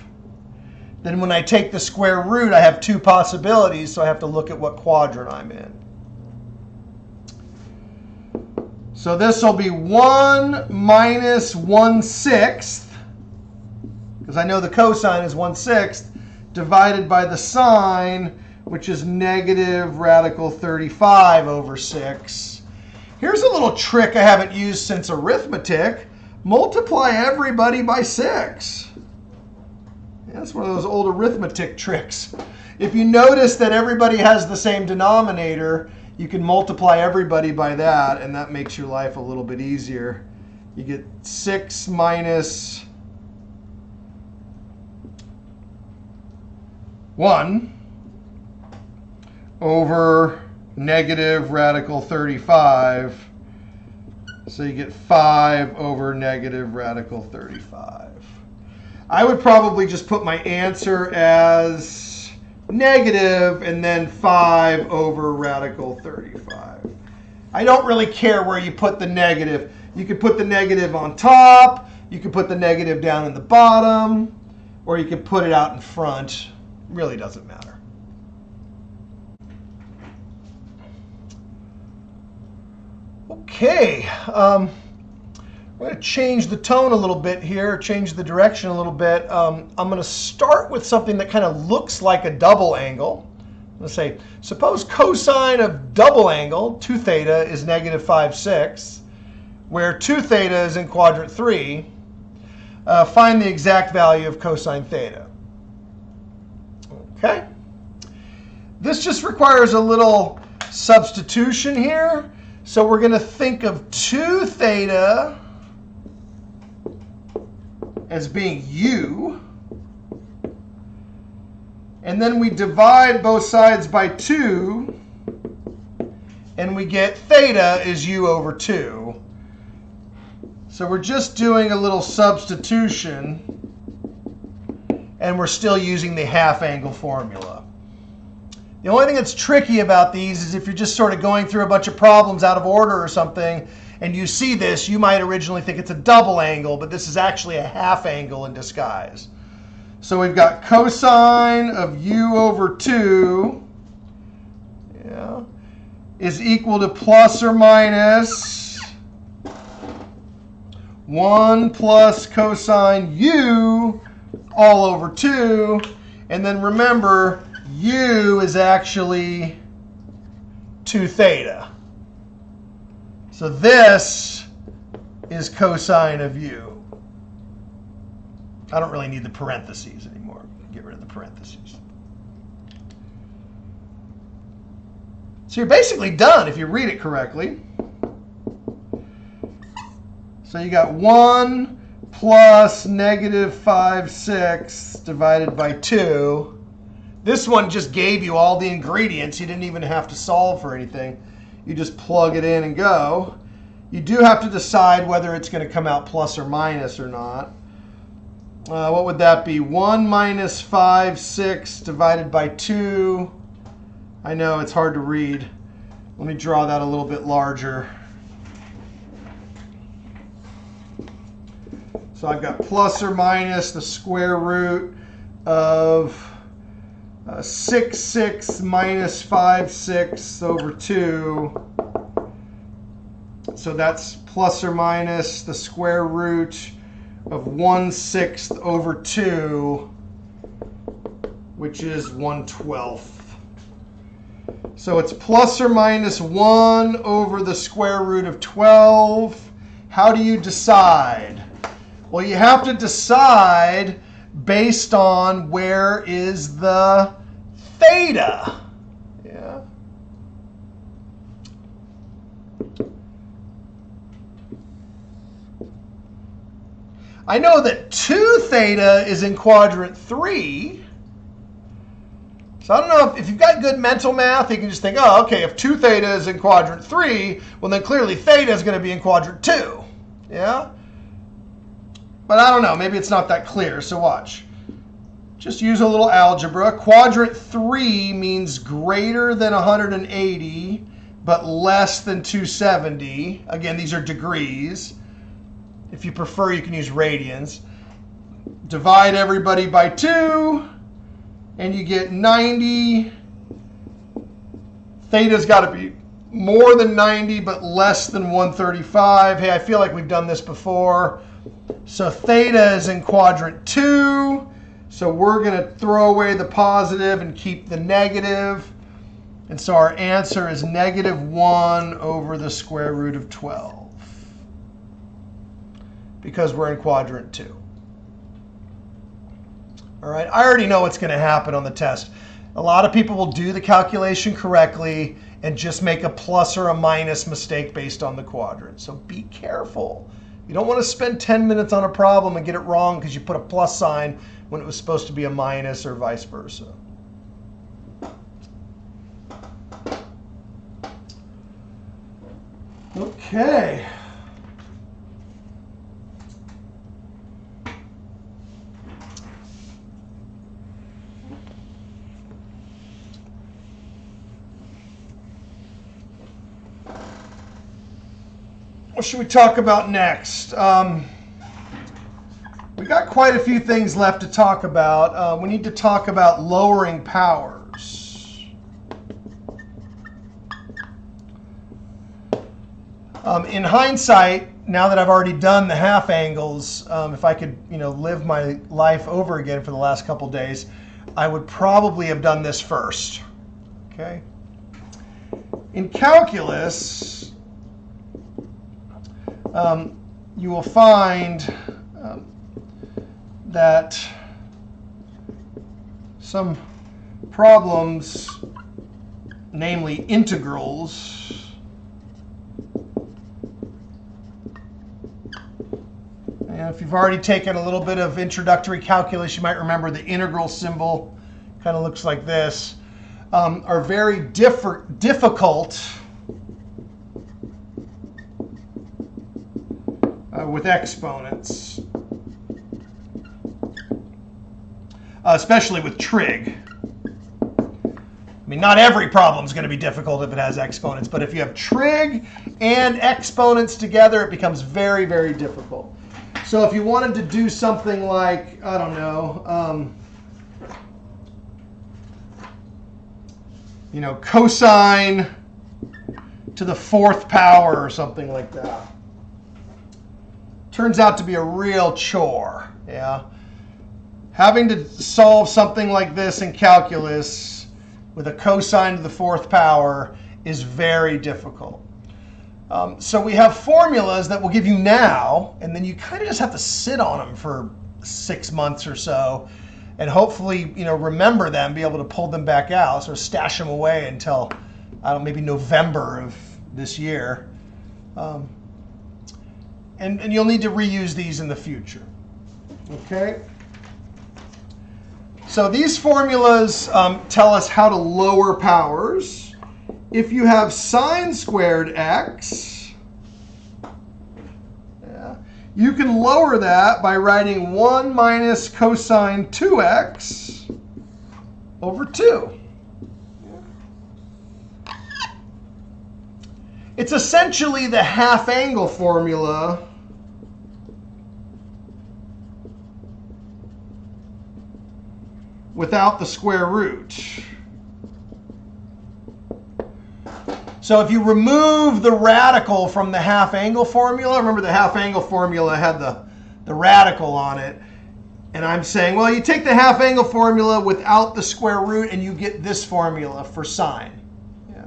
Speaker 1: then when I take the square root, I have two possibilities, so I have to look at what quadrant I'm in. So this will be 1 minus 1/6, because I know the cosine is 1/6, divided by the sine, which is negative radical 35 over 6. Here's a little trick I haven't used since arithmetic. Multiply everybody by 6. That's one of those old arithmetic tricks. If you notice that everybody has the same denominator, you can multiply everybody by that, and that makes your life a little bit easier. You get 6 minus 1 over negative radical 35. So you get 5 over negative radical 35. I would probably just put my answer as negative and then 5 over radical 35. I don't really care where you put the negative. You could put the negative on top, you could put the negative down in the bottom, or you could put it out in front. Really doesn't matter. Okay, I'm going to change the tone a little bit here, change the direction a little bit. I'm going to start with something that kind of looks like a double angle. I'm going to say, suppose cosine of double angle, 2 theta, is negative 5/6, where 2 theta is in quadrant 3. Find the exact value of cosine theta. Okay. This just requires a little substitution here. So we're going to think of 2 theta as being u. And then we divide both sides by 2. And we get theta is u over 2. So we're just doing a little substitution. And we're still using the half angle formula. The only thing that's tricky about these is if you're just sort of going through a bunch of problems out of order or something, and you see this, you might originally think it's a double angle, but this is actually a half angle in disguise. So we've got cosine of u over 2 is equal to plus or minus 1 plus cosine u all over 2. And then remember, u is actually 2 theta. So this is cosine of u. I don't really need the parentheses anymore. Get rid of the parentheses. So you're basically done if you read it correctly. So you got 1 plus negative 5/6 divided by 2. This one just gave you all the ingredients. You didn't even have to solve for anything. You just plug it in and go. You do have to decide whether it's going to come out plus or minus or not. What would that be? 1 minus 5, 6 divided by 2. I know it's hard to read. Let me draw that a little bit larger. So I've got plus or minus the square root of 6, 6 minus 5, 6 over 2. So that's plus or minus the square root of 1/6 over 2, which is 1/12. So it's plus or minus 1 over the square root of 12. How do you decide? Well, you have to decide based on where is the theta. Yeah. I know that 2 theta is in quadrant 3. So I don't know if you've got good mental math, you can just think, oh, okay, if 2 theta is in quadrant 3, well, then clearly theta is going to be in quadrant 2. Yeah? But I don't know, maybe it's not that clear, so watch. Just use a little algebra. Quadrant 3 means greater than 180, but less than 270. Again, these are degrees. If you prefer, you can use radians. Divide everybody by 2, and you get 90. Theta's got to be more than 90, but less than 135. Hey, I feel like we've done this before. So theta is in quadrant 2. So we're going to throw away the positive and keep the negative. And so our answer is -1 over the square root of 12. Because we're in quadrant 2. All right, I already know what's going to happen on the test. A lot of people will do the calculation correctly and just make a plus or a minus mistake based on the quadrant. So be careful. You don't want to spend 10 minutes on a problem and get it wrong because you put a plus sign when it was supposed to be a minus or vice versa. Okay. What should we talk about next? We got quite a few things left to talk about. We need to talk about lowering powers. In hindsight, now that I've already done the half angles, if I could, live my life over again for the last couple days, I would probably have done this first. Okay. In calculus, you will find that some problems, namely integrals, and if you've already taken a little bit of introductory calculus, you might remember the integral symbol kind of looks like this, are very difficult with exponents, especially with trig. I mean, not every problem is going to be difficult if it has exponents, but if you have trig and exponents together, it becomes very, very difficult. So if you wanted to do something like, I don't know, cosine to the 4th power or something like that. Turns out to be a real chore. Yeah. Having to solve something like this in calculus with a cosine to the 4th power is very difficult. So we have formulas that we'll give you now, and then you kind of just have to sit on them for 6 months or so, and hopefully, remember them, be able to pull them back out, so stash them away until, maybe November of this year. And you'll need to reuse these in the future. Okay? So these formulas tell us how to lower powers. If you have sine squared x, You can lower that by writing 1 minus cosine 2x over 2. It's essentially the half angle formula without the square root. So if you remove the radical from the half angle formula, remember the half angle formula had the radical on it. And I'm saying, well, you take the half angle formula without the square root and you get this formula for sine. Yeah.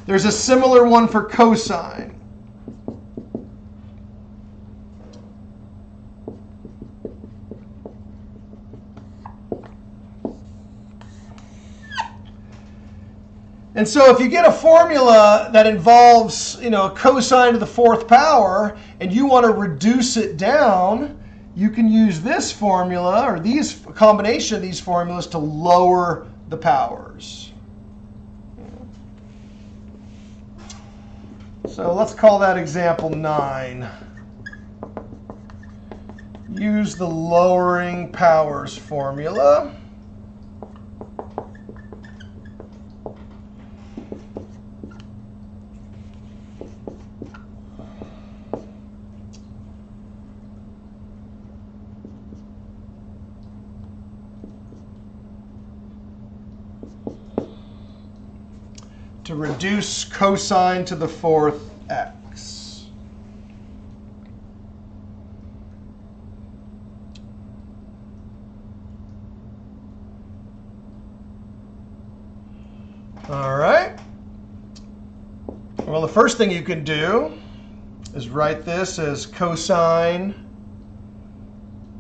Speaker 1: There's a similar one for cosine. And so if you get a formula that involves, a cosine to the 4th power, and you want to reduce it down, you can use this formula, or a combination of these formulas, to lower the powers. So let's call that example 9. Use the lowering powers formula. To reduce cosine to the 4th x. All right. Well, the first thing you can do is write this as cosine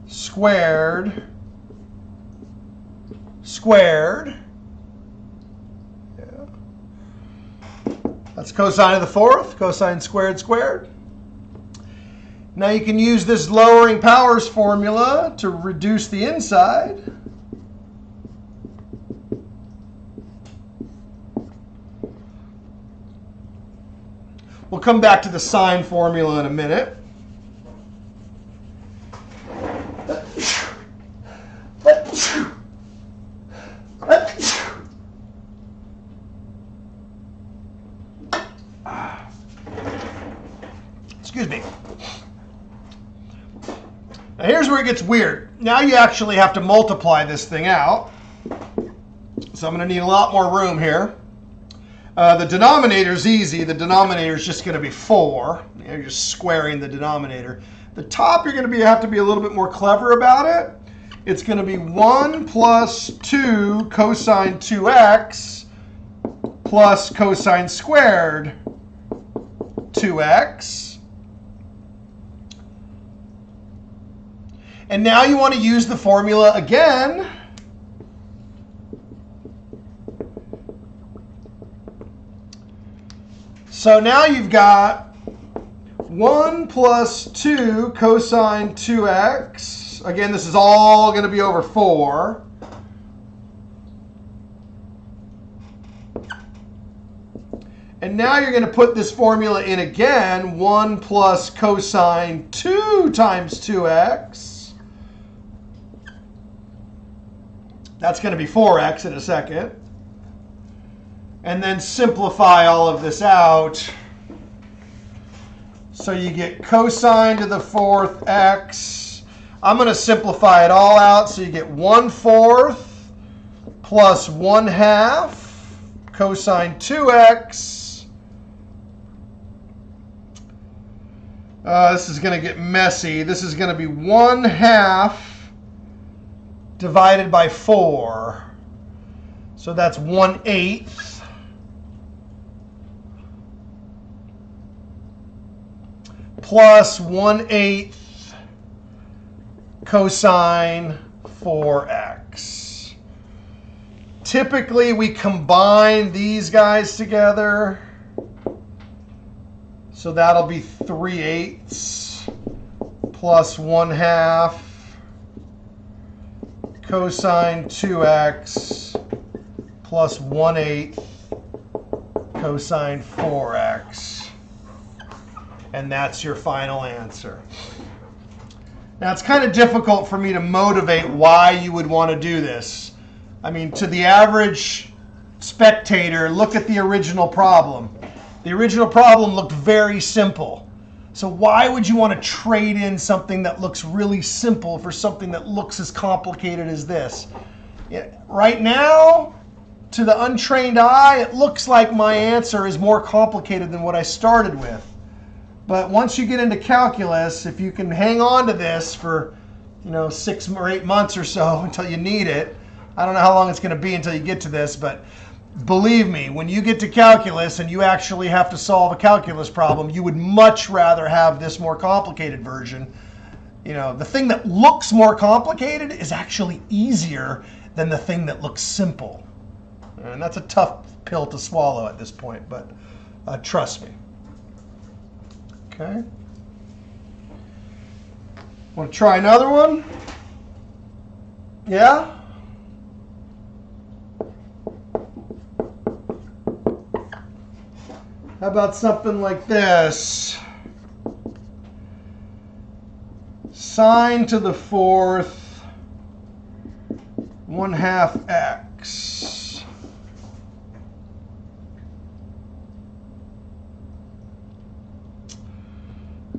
Speaker 1: squared squared. That's cosine of the 4th, cosine squared squared. Now you can use this lowering powers formula to reduce the inside. We'll come back to the sine formula in a minute. Excuse me. Now here's where it gets weird. Now you actually have to multiply this thing out. So I'm going to need a lot more room here. The denominator is easy. The denominator is just going to be 4. You're just squaring the denominator. The top, you're going to have to be a little bit more clever about it. It's going to be 1 plus 2 cosine 2x plus cosine squared 2x. And now you want to use the formula again. So now you've got 1 plus 2 cosine 2x. Again, this is all going to be over 4. And now you're going to put this formula in again. 1 plus cosine 2 times 2x. That's going to be 4x in a second. And then simplify all of this out. So you get cosine to the 4th x. I'm going to simplify it all out. So you get 1/4 plus 1/2 cosine 2x. This is going to get messy. This is going to be 1/2 divided by 4. So that's 1/8. Plus 1/8 cosine 4x. Typically, we combine these guys together. So that'll be 3/8 plus 1/2 cosine 2x plus 1/8 cosine 4x. And that's your final answer. Now, it's kind of difficult for me to motivate why you would want to do this. I mean, to the average spectator, look at the original problem. The original problem looked very simple. So why would you want to trade in something that looks really simple for something that looks as complicated as this? Right now, to the untrained eye, it looks like my answer is more complicated than what I started with. But once you get into calculus, if you can hang on to this for 6 or 8 months or so until you need it, I don't know how long it's going to be until you get to this, but believe me, when you get to calculus and you actually have to solve a calculus problem, you would much rather have this more complicated version. The thing that looks more complicated is actually easier than the thing that looks simple. And that's a tough pill to swallow at this point, but trust me. Okay. Want to try another one? Yeah? How about something like this? Sine to the 4th 1/2 x.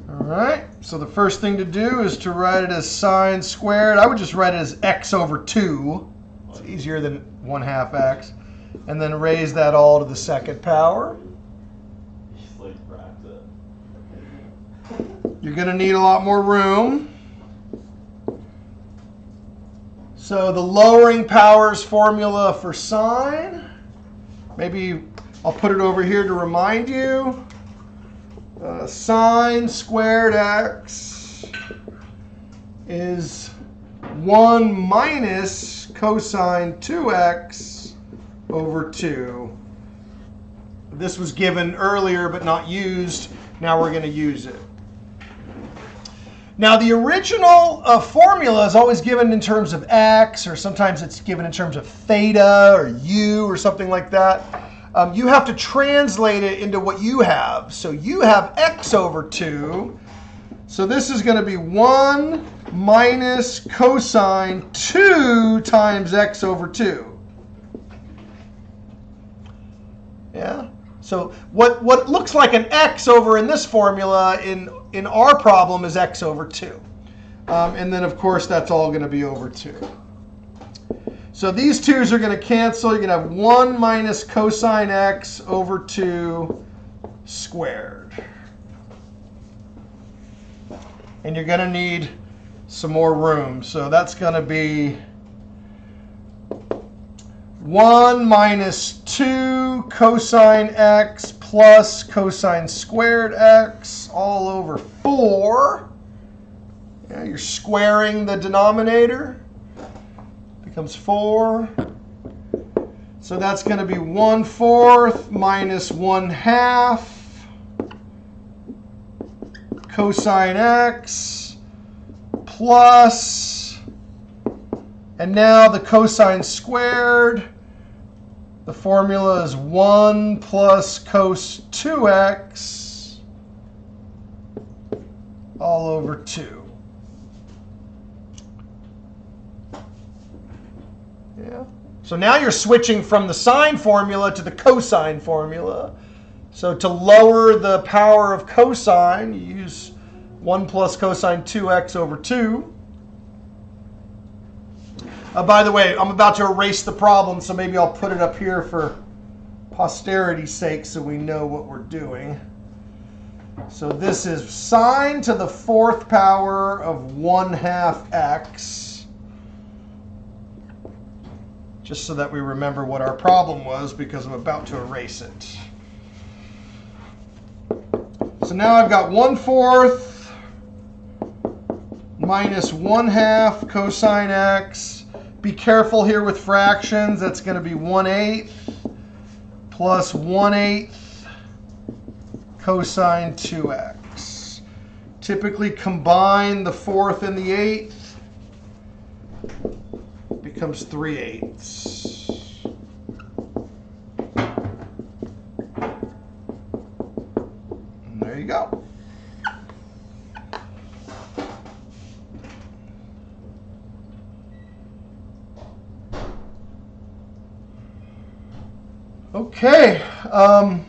Speaker 1: All right, so the first thing to do is to write it as sine squared. I would just write it as x over 2. It's easier than 1/2 x. And then raise that all to the 2nd power. You're going to need a lot more room. So the lowering powers formula for sine, maybe I'll put it over here to remind you. Sine squared x is 1 minus cosine 2x over 2. This was given earlier but not used. Now we're going to use it. Now, the original formula is always given in terms of x, or sometimes it's given in terms of theta or u or something like that. You have to translate it into what you have. So you have x over 2. So this is going to be 1 minus cosine 2 times x over 2. Yeah? So what looks like an x over in this formula in our problem is x over 2. And then, of course, that's all going to be over 2. So these 2's are going to cancel. You're going to have 1 minus cosine x over 2 squared. And you're going to need some more room. So that's going to be 1 minus 2 cosine x plus cosine squared x all over 4. Yeah, you're squaring the denominator. Becomes 4. So that's going to be 1/4 minus 1/2 cosine x plus, and now the cosine squared. The formula is 1 plus cos 2x all over 2. Yeah. So now you're switching from the sine formula to the cosine formula. So to lower the power of cosine, you use 1 plus cosine 2x over 2. By the way, I'm about to erase the problem, so maybe I'll put it up here for posterity's sake so we know what we're doing. So this is sine to the 4th power of 1/2 x. Just so that we remember what our problem was, because I'm about to erase it. So now I've got 1/4 minus 1/2 cosine x. Be careful here with fractions. That's going to be 1/8 plus 1/8 cosine 2x. Typically combine the 4th and the 8th. Becomes 3/8. And there you go. Okay. I'm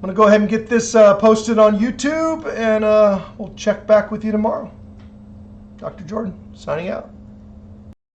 Speaker 1: going to go ahead and get this posted on YouTube, and we'll check back with you tomorrow. Dr. Jordan, signing out.